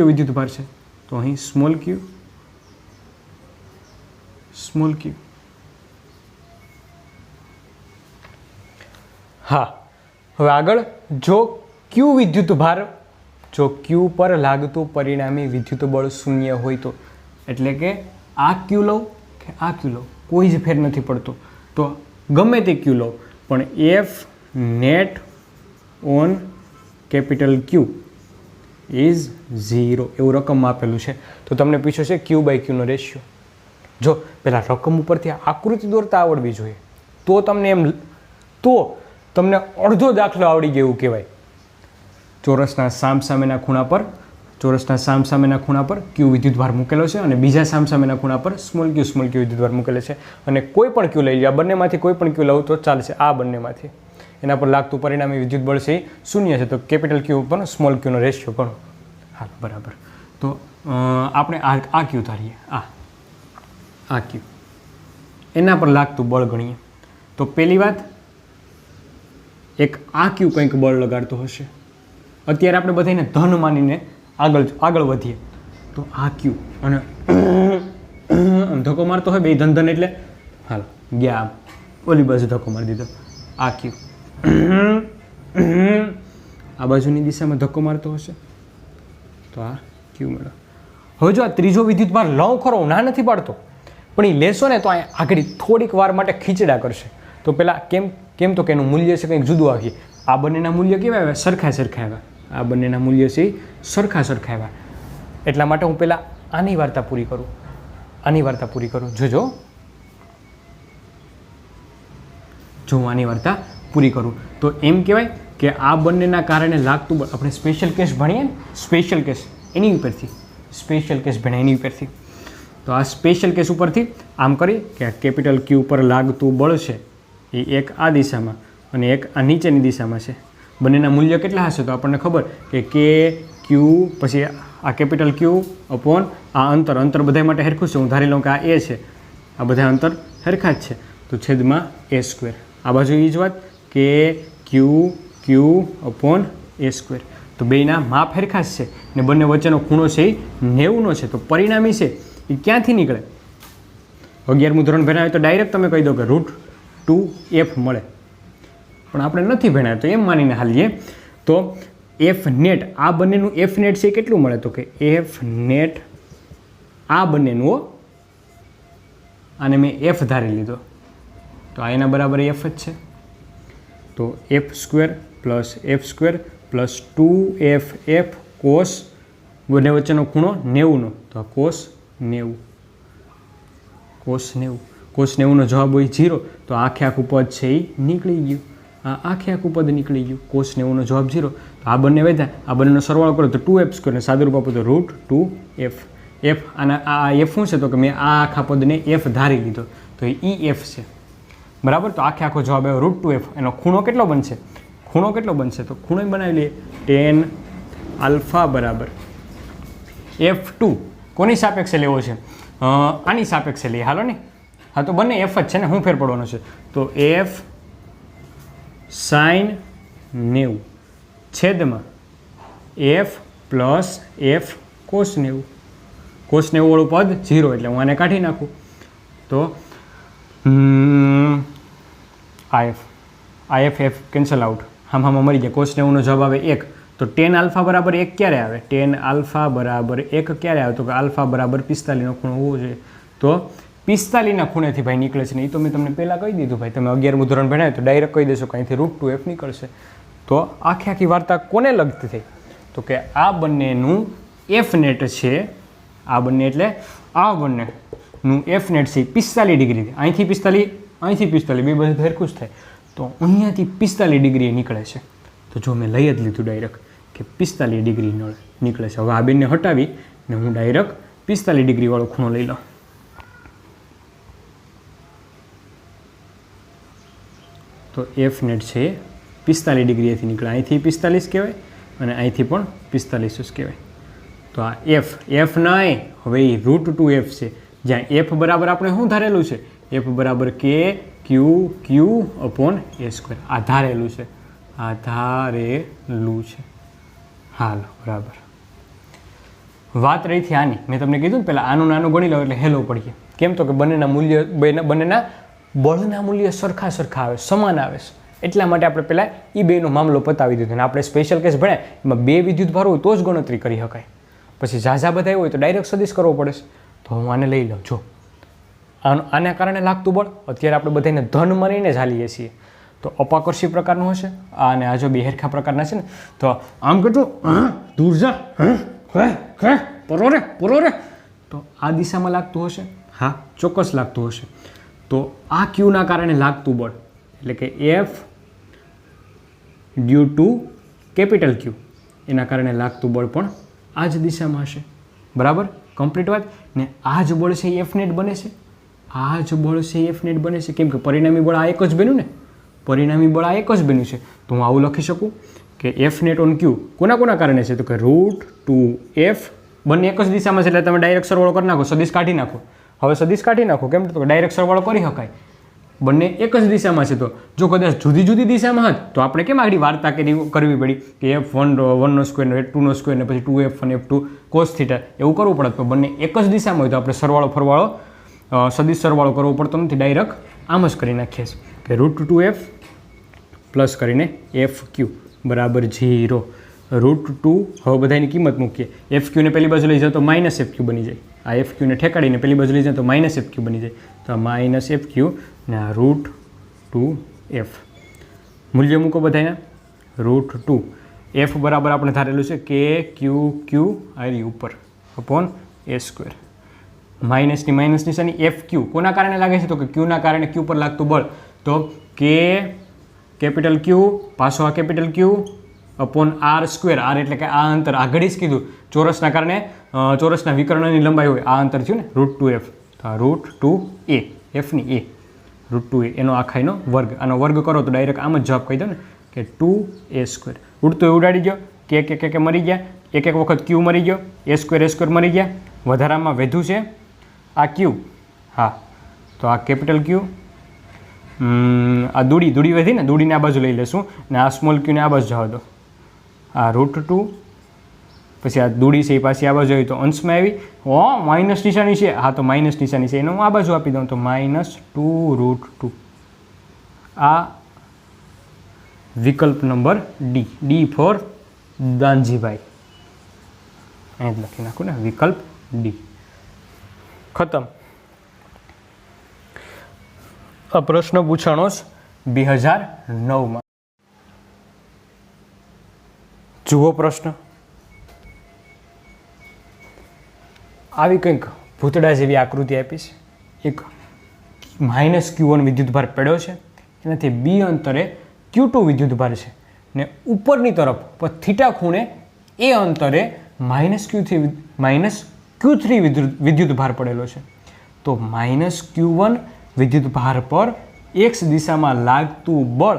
વિદ્યુતભાર છે. તો અહીં સ્મોલ q. હા, હવે આગળ જો Q વિદ્યુતભાર, જો Q પર લાગતું પરિણામી વિદ્યુત બળ 0 હોય તો, એટલે કે આ Q લઉં કે આ Q લઉં કોઈ જ ફેર નથી પડતો. તો ગમે તે Q લઉં પણ F net on capital Q is 0 એવું રકમમાં આપેલું છે. તો તમને પૂછ્યું છે ક્યુ બાય ક્યુનો રેશિયો. જો પહેલાં રકમ ઉપરથી આકૃતિ દોરતા આવડવી જોઈએ, તો તમને અડધો દાખલો આવડી ગયો એવું કહેવાય. ચોરસના સામસામેના ખૂણા પર ક્યુ વિદ્યુતભાર મૂકેલો છે અને બીજા સામસામેના ખૂણા પર સ્મોલ ક્યુ વિદ્યુતભાર મૂકેલો છે. અને કોઈ પણ ક્યુ લઈ લો, આ બંનેમાંથી કોઈ પણ ક્યુ લઉં તો ચાલશે. આ બંનેમાંથી એના પર લાગતું પરિણામી વિદ્યુત બળ છે એ 0 છે. તો કેપિટલ ક્યુ ઉપર સ્મોલ ક્યુનો રેશિયો ગણો. હા બરાબર. તો આપણે આ ક્યુ ધારીએ, આ ક્યુ, એના પર લાગતું બળ ગણીએ. તો પહેલી વાત, એક આ ક્યુ કંઈક બળ લગાડતો હશે. અત્યારે આપણે બધાને ધન માનીને આગળ વધીએ. તો આ ક્યુ અને આમ ધક્કો મારતો હોય, બે ધન એટલે હાલ ગયા, આમ ઓલી બાજુ ધક્કો મારી દીધો. આ ક્યુ આ બાજુની દિશામાં ધક્કો મારતો હશે, તો આ ક્યુ મેળવો. હવે જો આ ત્રીજો વિદ્યુતભાર લઉં ખરો, ના નથી પાડતો, પણ એ લેશો ને તો આગળ થોડીક વાર માટે ખીચડા કરશે. તો પહેલાં કેમ તો કે એનું મૂલ્ય છે કંઈક જુદું આવીએ. આ બંનેના મૂલ્ય કેવા આવ્યા? સરખા આવ્યા. આ બંનેના મૂલ્ય છે સરખા આવ્યા. એટલા માટે હું પહેલાં આની વાર્તા પૂરી કરું. જો હું આની વાર્તા પૂરી કરું તો એમ કહેવાય કે આ બંનેના કારણે લાગતું બળ, આપણે સ્પેશિયલ કેસ ભણીએ ને, સ્પેશિયલ કેસ એની ઉપરથી. તો આ સ્પેશિયલ કેસ ઉપરથી આમ કરી કે આ કેપિટલ ક્યુ ઉપર લાગતું બળ છે એ એક આ દિશામાં અને એક આ નીચેની દિશામાં છે. બંનેના મૂલ્ય કેટલા હશે? તો આપણને ખબર કે ક્યુ પછી આ કેપિટલ ક્યુ અપોન આ અંતર બધા માટે સરખું છે. હું ધારી લઉં કે આ એ છે, આ બધા અંતર સરખા જ છે, તો છેદમાં a². આ બાજુ એ જ વાત કે ક્યુ અપોન a². તો બેયના માપ સરખા જ છે ને બંને વચ્ચેનો ખૂણો છે એ 90નો છે. તો પરિણામી છે એ ક્યાંથી નીકળે? 11મું ધોરણ ભણ્યા હોય તો ડાયરેક્ટ તમે કહી દો કે √2f મળે, પણ આપણે નથી ભણ્યા તો એમ માનીને હાલીએ. તો એફ નેટ, આ બંનેનું એફ નેટ છે કેટલું મળે? તો કે એફ નેટ આ બંનેનું, આને મેં એફ ધારી લીધો, તો આ એના બરાબર એફ જ છે. તો f² + 2ff કોસ, બંને વચ્ચેનો ખૂણો 90નો, તો આ કોસ 90નો જવાબ હોય 0. તો આખું પદ છે એ નીકળી ગયું. આ આખું પદ નીકળી ગયું. કોસ 90નો જવાબ 0. તો આ બંને વધ્યા, આ બંનેનો સરવાળો કરો તો 2f² ને સાદુરૂપ આપો તો √2f. આ એફ શું છે? તો કે મેં આ આખા પદને એફ ધારી લીધો, તો એ EF છે. બરાબર. તો આખો જવાબ આવ્યો √2f. એનો ખૂણો કેટલો બનશે? તો ખૂણો બનાવી લઈએ. tan α બરાબર f2 કોની સાપેક્ષે લેવો છે? આની સાપેક્ષે લઈએ, હાલો ને. હા તો બંને f જ છે ને, શું ફેર પડવાનો છે? તો f sin 90 છેદમાં f + f cos 90. cos 90 વાળું પદ 0 એટલે હું આને કાઢી નાખું. તો આ f કેન્સલ આઉટ, આમાં મરી જાય. cos 90નો જવાબ આવે 1. તો tan α બરાબર 1 ક્યારે આવે? tan α બરાબર 1 ક્યારે આવે? તો કે α બરાબર 45નો ખૂણો હોવો જોઈએ. તો 45ના ખૂણેથી ભાઈ નીકળે છે ને, એ તો મેં તમને પહેલાં કહી દીધું ભાઈ. તમે 11મું ધોરણ ભણાય તો ડાયરેક્ટ કહી દેશો કે અહીંથી √2f નીકળશે. તો આખી વાર્તા કોને લગતી થઈ? તો કે આ બંનેનું એફ નેટ છે, આ બંને એટલે આ બંનેનું એફ નેટ છે 45 ડિગ્રી. અહીંથી 45 બે બધું સરખું જ થાય. તો અહીંયાથી 45 ડિગ્રી નીકળે છે. તો જો મેં લઈ જ લીધું ડાયરેક્ટ કે 45 ડિગ્રી નીકળે છે. હવે આ બેને હટાવી ને હું ડાયરેક્ટ 45 ડિગ્રીવાળો ખૂણો લઈ લઉં. તો એફ નેટ છે 45 ડિગ્રીથી નીકળે. અહીંથી 45 કહેવાય અને અહીંથી પણ 45 જ કહેવાય. તો આ એફ નહીં, હવે એ √2f છે. જ્યાં એફ બરાબર આપણે શું ધારેલું છે? એફ બરાબર ક્યુ અપોન a². આ ધારેલું છે. હાલો બરાબર. વાત રહી થી આની, મેં તમને કીધું ને પહેલાં આનું નાનું ગણી લો એટલે હેલો પડીએ. કેમ? તો કે બંનેના બળના મૂલ્ય સરખા આવે, સમાન આવે છે. એટલા માટે આપણે પહેલાં એ બેનો મામલો પતાવી દીધો. અને આપણે સ્પેશિયલ કેસ ભણ્યા એમાં બે વિદ્યુતભાર હોય તો જ ગણતરી કરી શકાય. પછી ઝાઝા બધા હોય તો ડાયરેક્ટ સદિશ કરવો પડે છે. તો હું આને લઈ લઉં. જો આના કારણે લાગતું બળ અત્યારે આપણે બધાને ધન માનીને જ હાલીએ છીએ. તો અપાકર્ષી પ્રકારનું હશે. આ અને આ જો બે હરખા પ્રકારના છે ને તો આમ કહેતું દૂર જા પરો રે તો આ દિશામાં લાગતું હશે. હા, ચોક્કસ લાગતું હશે. તો આ ક્યુના કારણે લાગતું બળ એટલે કે F due to capital Q એના કારણે લાગતું બળ પણ આ જ દિશામાં હશે. બરાબર, કમ્પ્લીટ વાત. ને આ જ બળ છે એ એફ નેટ બને છે. આ જ બળ છે એફ નેટ બને છે. કેમ કે પરિણામી બળ આ એક જ બન્યું ને, પરિણામી બળ આ એક જ બન્યું છે. તો હું આવું લખી શકું કે એફ નેટ ઓન ક્યુ કોના કારણે છે? તો કે √2f બંને એક જ દિશામાં છે એટલે તમે ડાયરેક્ટ સરવાળો કરી નાખો, સદિશ કાઢી નાખો. હવે સદિશ કાઢી નાખો. કેમ? તો ડાયરેક્ટ સરવાળો કરી શકાય. બંને એક જ દિશામાં છે. તો જો કદાચ જુદી જુદી દિશામાં હોત તો આપણે કેમ આગળ વાર્તા કરવી પડી કે f1 સ્ક્વેર f2 સ્ક્વેર ને પછી 2f1 f2 cos θ એવું કરવું પડે. તો બંને એક જ દિશામાં હોય તો આપણે સરવાળો ફરવાળો સદિશ સરવાળો કરવો પડતો નથી, ડાયરેક્ટ આમ જ કરી નાખીએ છીએ કે √2f પ્લસ કરીને fq બરાબર 0. √2 હવે બધાની કિંમત મૂકીએ. fq ને પહેલી બાજુ લઈ જાઓ તો -fq બની જાય. આ fq ને ઠેકાડીને પહેલી બાજુ લઈ જાઓ તો -fq બની જાય. તો -fq ને આ √2f મૂલ્ય મૂકો બધાના. √2 f બરાબર આપણે ધારેલું છે કે q આવી ઉપર અપોન a². માઇનસની માઇનસ નિશાની fq કોના કારણે લાગે છે? તો કે q ના કારણે q પર લાગતું બળ. તો કે કેપિટલ q પાછો આ capital q upon r². r એટલે કે આ અંતર આગળ જ કીધું ચોરસના કારણે ચોરસના વિકર્ણની લંબાઈ હોય આ અંતર થયું ને √2f. તો આ √2a fની a √2a એનો આખાઈનો વર્ગ. આનો વર્ગ કરો તો ડાયરેક્ટ આમ જ જવાબ કહી દો ને કે 2a². ઉડતો ઉડાડી ગયો કે મરી ગયા. એક વખત q મરી ગયો, a² મરી ગયા. વધારામાં વધ્યું છે આ q. હા, તો આ કેપિટલ q આ દૂડી વધી ને, દૂડીને આ બાજુ લઈ લેશું ને આ સ્મોલ q ને આ બાજુ જવા દો. આ √2 પછી આ દૂડી છે એ પાછી આ બાજુ આવી તો અંશમાં આવી માઇનસ નિશાની છે. હા, તો માઇનસ નિશાની છે એને હું આ બાજુ આપી દઉં તો -2√2. આ વિકલ્પ નંબર ડી ફોર દાનજીભાઈ. અહીં જ લખી નાખું ને વિકલ્પ ડી. ખતમ. આ પ્રશ્ન પૂછાણો 2009માં. જુઓ પ્રશ્ન. આવી કંઈક ભૂતડા જેવી આકૃતિ આપી છે. એક -q1 વિદ્યુતભાર પડ્યો છે, એનાથી b અંતરે q2 વિદ્યુતભાર છે ને ઉપરની તરફ થીટા ખૂણે એ અંતરે -q3 વિદ્યુતભાર પડેલો છે. તો -q1 વિદ્યુતભાર પર x દિશામાં લાગતું બળ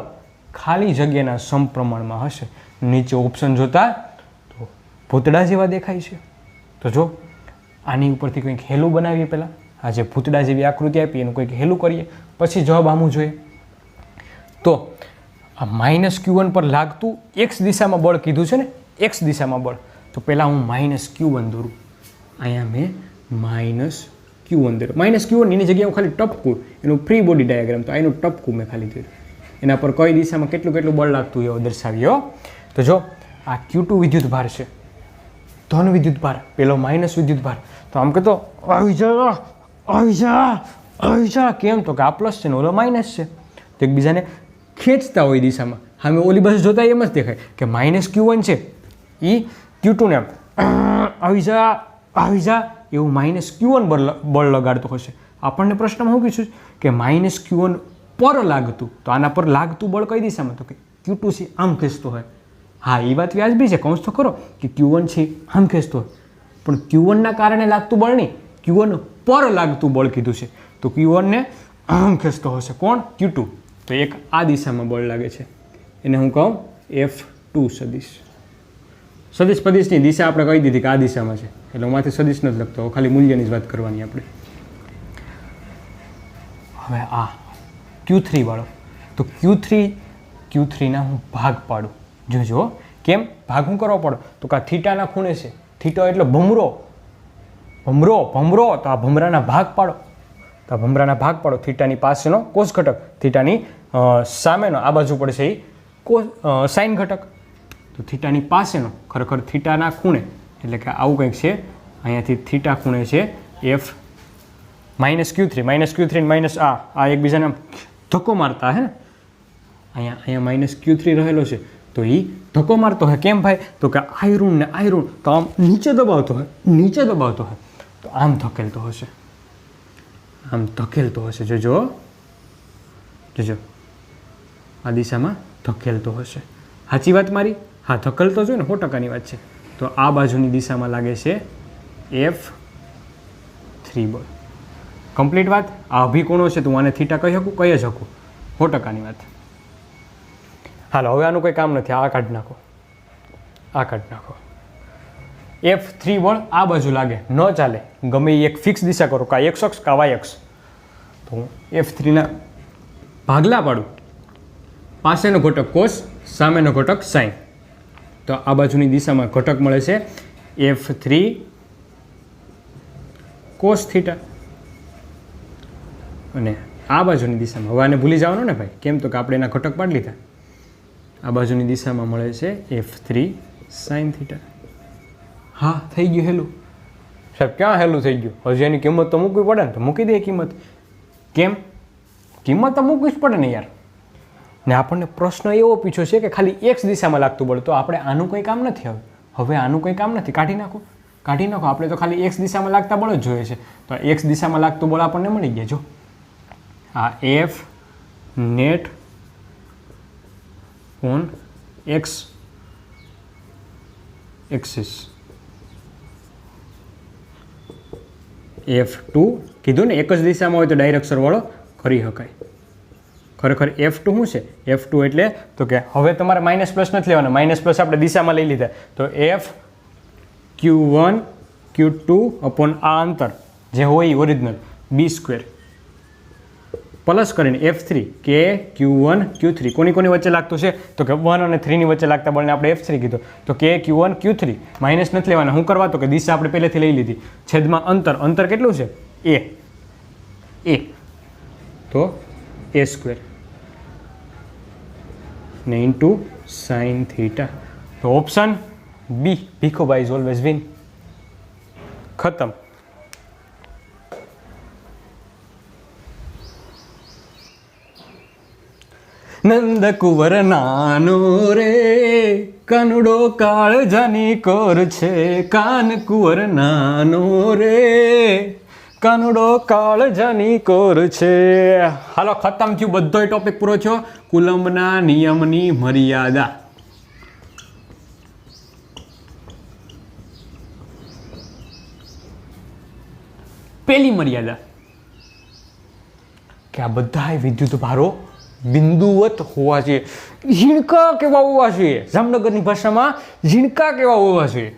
ખાલી જગ્યાના સમપ્રમાણમાં હશે. નીચે ઓપ્શન જોતા તો ભૂતડા જેવા દેખાય છે. તો જો આની ઉપરથી કંઈક હેલું બનાવીએ. પહેલાં આ જે ભૂતડા જેવી આકૃતિ આપી એનું કંઈક હેલું કરીએ, પછી જવાબ આમું જોઈએ. તો આ -q1 પર લાગતું x દિશામાં બળ કીધું છે ને, x દિશામાં બળ. તો પહેલાં હું -q1 દોરું. અહીંયા મેં -q1 દોર્યું. -q1 એની જગ્યાએ હું ખાલી ટપકું, એનું ફ્રી બોડી ડાયાગ્રામ. તો એનું ટપકું મેં ખાલી દોર્યું. એના પર કઈ દિશામાં કેટલું બળ લાગતું એવો દર્શાવ્યો. તો જો આ q2 વિદ્યુતભાર છે, ધન વિદ્યુતભાર, પેલો માઇનસ વિદ્યુતભાર. તો આમ કહેતો આવી જા કેમ? તો કે આ પ્લસ છે ને ઓલો માઇનસ છે. તો એકબીજાને ખેંચતા હોય દિશામાં. હા, મેં ઓલી બાજુ જોતા એમ જ દેખાય કે -q1 છે એ q2 ને આવી જા એવું -q1 બળ લગાડતો હશે. આપણને પ્રશ્નમાં શું પૂછ્યું કે -q1 પર લાગતું. તો આના પર લાગતું બળ કઈ દિશામાં? તો કે q2 છે આમ ખેંચતો હોય. હા, એ વાત વ્યાજબી છે, કૌંસ તો ખરો કે q1 છે આમ ખેંચતો હોય, પણ q1 ના કારણે લાગતું બળ નહીં, q1 પર લાગતું બળ કીધું છે. તો q1 ને આમ ખેંચતો હશે કોણ? q2. તો એક આ દિશામાં બળ લાગે છે, એને હું કહું f2 સદિશ. સદિશ પદિશની દિશા આપણે કહી દીધી કે આ દિશામાં છે, એટલે હું માંથી સદિશ નથી લખતો, ખાલી મૂલ્યની જ વાત કરવાની આપણે. હવે આ q3 વાળો. તો q3 ના હું ભાગ પાડું. જોજો કેમ ભાગ હું કરવો પડે? તો કે થીટાના ખૂણે છે. થીટો એટલે ભમરો. તો આ ભમરાના ભાગ પાડો. તો આ ભમરાના ભાગ પાડો. થીટાની પાસેનો કોસ ઘટક, થીટાની સામેનો આ બાજુ પડશે એ સાઇન ઘટક. તો થીટાની પાસેનો ખરેખર થીટાના ખૂણે એટલે કે આવું કંઈક છે. અહીંયાથી થીટા ખૂણે છે f -q3 -q3 આ એકબીજાને ધક્કો મારતા હે ને, અહીંયા માઇનસ Q3 રહેલો છે તો એ ધક્કો મારતો હોય. કેમ ભાઈ? તો કે આયરુન ને આયરુન તો આમ નીચે દબાવતો હોય, નીચે દબાવતો હોય તો આમ ધકેલતો હશે, આમ ધકેલતો હશે. જોજો જોજો આ દિશામાં ધકેલતો હશે. સાચી વાત મારી? હા, ધકેલતો જોઈએ ને, 100%ની વાત છે. તો આ બાજુની દિશામાં લાગે છે F3 બળ. કમ્પ્લીટ વાત. આ અભિકોણો છે તું આને થીટા કહી શકું? કહી શકું. 100%ની વાત. હાલો, હવે આનું કોઈ કામ નથી. આ કાઢી નાખો, આ કાઢી નાખો. F3 બળ આ બાજુ લાગે, ન ચાલે. ગમે એ એક ફિક્સ દિશા કરો, કાં x અક્ષ કાં y અક્ષ. તો હું F3ના ભાગલા પાડું. પાસેનો ઘટક કોસ, સામેનો ઘટક સાઇન. તો આ બાજુની દિશામાં ઘટક મળે છે F3 કોસ થીટા. અને આ બાજુની દિશામાં, હવે આને ભૂલી જવાનું ને ભાઈ, કેમ? તો કે આપણે એના ઘટક પાડી લીધા. આ બાજુની દિશામાં મળે છે F3 સાઇન થીટા. હા, થઈ ગયું હેલું. સાહેબ ક્યાં હેલું થઈ ગયું? હજી એની કિંમત તો મૂકવી પડે ને, તો મૂકી દઈએ કિંમત. કેમ? કિંમત તો મૂકવી જ પડે ને યાર. ને આપણને પ્રશ્ન એવો પૂછ્યો છે કે ખાલી x દિશામાં લાગતું બળ, તો આપણે આનું કંઈ કામ નથી. હવે આનું કંઈ કામ નથી. કાઢી નાખો, કાઢી નાખો. આપણે તો ખાલી x દિશામાં લાગતા બળ જ જોઈએ છે. તો x દિશામાં લાગતું બળ આપણને મળી ગયા. જો આ F net on x axis F2 કીધું ને, એક જ દિશામાં હોય તો ડાયરેક્ટ સરવાળો કરી શકાય. ખરેખર F2 શું છે? F2 એટલે તો કે હવે તમારે માઇનસ પ્લસ નથી લેવાના. માઇનસ પ્લસ આપણે દિશામાં લઈ લીધા. તો F Q1 Q2 અપોન આ અંતર જે હોય ઓરિજિનલ B² પ્લસ કરીને F3 કે Q1 Q3 કોની વચ્ચે લાગતું છે? તો કે 1 અને 3 ની વચ્ચે લાગતા બળને આપણે F3 કીધું. તો કે Q1 Q3 માઇનસ નથી લેવાના. શું કરવા? તો કે દિશા આપણે પહેલેથી લઈ લીધી. છેદમાં અંતર કેટલું છે? A. તો A² ને ઇન્ટુ સાઇન થીટા. તો option B, Bhikhubhai is always win. ખતમ. નંદકુંવર નાનો રે કાનુડો કાળજાની કોર છે, કાનકુંવર નાનો રે કાનુડો કાળજાની કોર છે. હાલો, ખતમ થયું. બધો ટોપિક પૂરો થયો. કુલમ્બના નિયમની મર્યાદા. પેલી મર્યાદા કે આ બધા વિદ્યુત ભારો બિંદુવત હોવા જોઈએ. ઝીણકા કેવા હોવા જોઈએ? જામનગરની ભાષામાં ઝીણકા કેવા હોવા જોઈએ?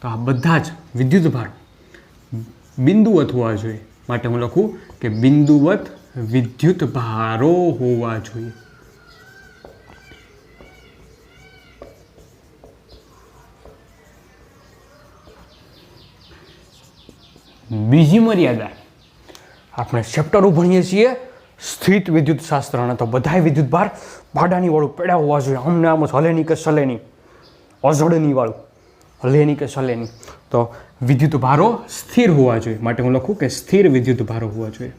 તો આ બધા જ વિદ્યુત ભારો બિંદુવત હોવા જોઈએ. માટે હું લખું કે બિંદુવત વિદ્યુત ભારો હોવા જોઈએ. બીજી મર્યાદા, આપણે ચેપ્ટરો ભણીએ છીએ સ્થિત વિદ્યુત શાસ્ત્રના, તો બધા વિદ્યુત ભાર ભાડાની વાળું પેડા હોવા જોઈએ. અમને આમ હલે નહીં કે સલે નહીં, અઝડની વાળું, હલે નહીં કે સલે નહીં. તો વિદ્યુત ભારો સ્થિર હોવા જોઈએ. માટે હું લખું કે સ્થિર વિદ્યુત ભારો હોવા જોઈએ.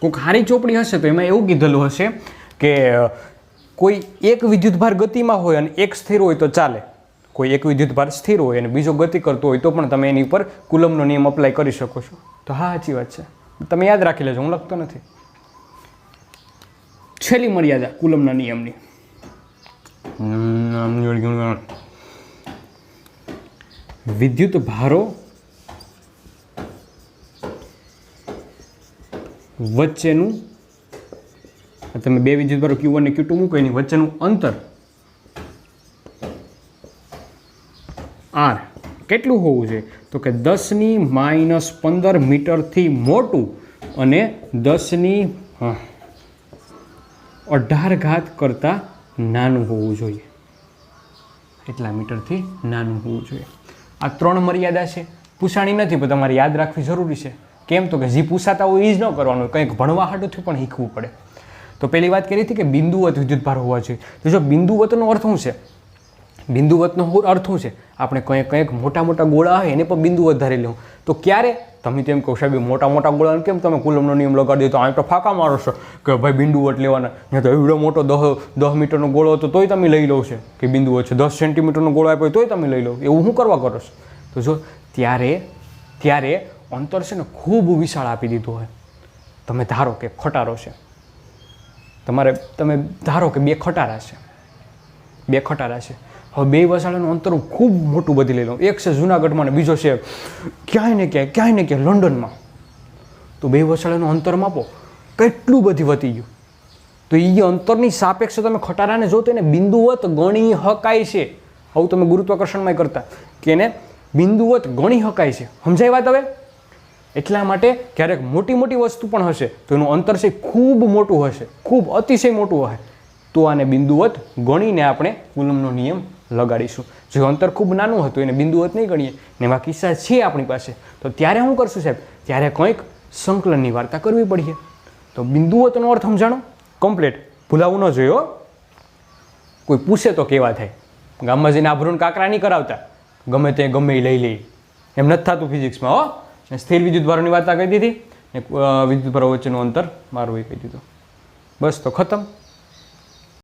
કોઈક હારી ચોપડી હશે તો એમાં એવું કીધેલું હશે કે કોઈ એક વિદ્યુત ભાર ગતિમાં હોય અને એક સ્થિર હોય તો ચાલે. કોઈ એક વિદ્યુત ભાર સ્થિર હોય અને બીજો ગતિ કરતો હોય તો પણ તમે એની ઉપર કુલમનો નિયમ અપ્લાય કરી શકો છો. તો હા, સાચી વાત છે. તમે યાદ રાખી લેજો, હું લખતો નથી. છેલ્લી મર્યાદા કુલમના નિયમની. વિદ્યુત ભારો વચ્ચેનું, તમે બે વિદ્યુત ભારો Q1 ને Q2 મૂકો, એની વચ્ચેનું અંતર R કેટલું હોવું જોઈએ? તો કે 10⁻15 મીટરથી મોટું અને 10⁻18 કરતાં નાનું હોવું જોઈએ. એટલા મીટરથી નાનું હોવું જોઈએ. આ 3 મર્યાદા છે. પૂછાણી નથી પણ તમારે યાદ રાખવી જરૂરી છે. કેમ? તો કે જે પૂછાતા હોય એ જ ન કરવાનું, કંઈક ભણવા હાટુથી પણ શીખવું પડે. તો પહેલી વાત કરી હતી કે બિંદુવત વિદ્યુત ભાર હોવા જોઈએ. તો જો બિંદુવતનો અર્થ શું છે? બિંદુવતનો અર્થ શું છે? આપણે કંઈક મોટા મોટા ગોળા હોય એને પણ બિંદુવત ધારી લેવું. તો ક્યારે તમે તેમ કહો સાહેબ મોટા મોટા ગોળાને કેમ તમે કુલમનો નિયમ લગાડી દો? તો અહીં તો ફાંકા મારો છો કે ભાઈ બિંદુવત લેવાના. નહીં તો એવડો મોટો 10 મીટરનો ગોળો હતો તોય તમે લઈ લો છે કે બિંદુવત છે, 10 સેન્ટીમીટરનો ગોળો આપ્યો તોય તમે લઈ લો. એવું શું કરવા કરો છો? તો જો ત્યારે અંતર છે ને ખૂબ વિશાળ આપી દીધું હોય. તમે ધારો કે ખટારો છે, તમે ધારો કે બે ખટારા છે. હવે બે વસાડાનું અંતર હું ખૂબ મોટું બધી લઈ લઉં. એક છે જુનાગઢમાં ને બીજો છે ક્યાંય ને ક્યાંય લંડનમાં. તો બે વસાડાનું અંતર માપો કેટલું બધી વધી ગયું. તો એ અંતરની સાપેક્ષે તમે ખટારાને જો તો એને બિંદુવત ગણી શકાય છે. આવું તમે ગુરુત્વાકર્ષણમાં કરતા કે એને બિંદુવત ગણી શકાય છે. સમજાય વાત હવે? એટલા માટે ક્યારેક મોટી વસ્તુ પણ હશે તો એનું અંતર છે ખૂબ મોટું હશે, ખૂબ અતિશય મોટું હશે, તો આને બિંદુવત ગણીને આપણે કુલમનો નિયમ લગાડીશું. જો અંતર ખૂબ નાનું હતું એને બિંદુવત નહીં ગણીએ ને એવા કિસ્સા છે આપણી પાસે, તો ત્યારે શું કરશું સાહેબ? ત્યારે કંઈક સંકલનની વાર્તા કરવી પડીએ. તો બિંદુવતનો અર્થ સમજાણો કમ્પ્લીટ, ભૂલાવું ન જોઈએ. કોઈ પૂછે તો કેવા થાય? ગામમાં જઈને આભરણ કાકરા નહીં કરાવતા, ગમે તે ગમે એ લઈ લે, એમ નથી થતું ફિઝિક્સમાં. હો, સ્થિર વિદ્યુતભારોની વાર્તા કહી દીધી ને વિદ્યુતભારો વચ્ચેનું અંતર મારું એ કહી દીધું. બસ તો ખતમ.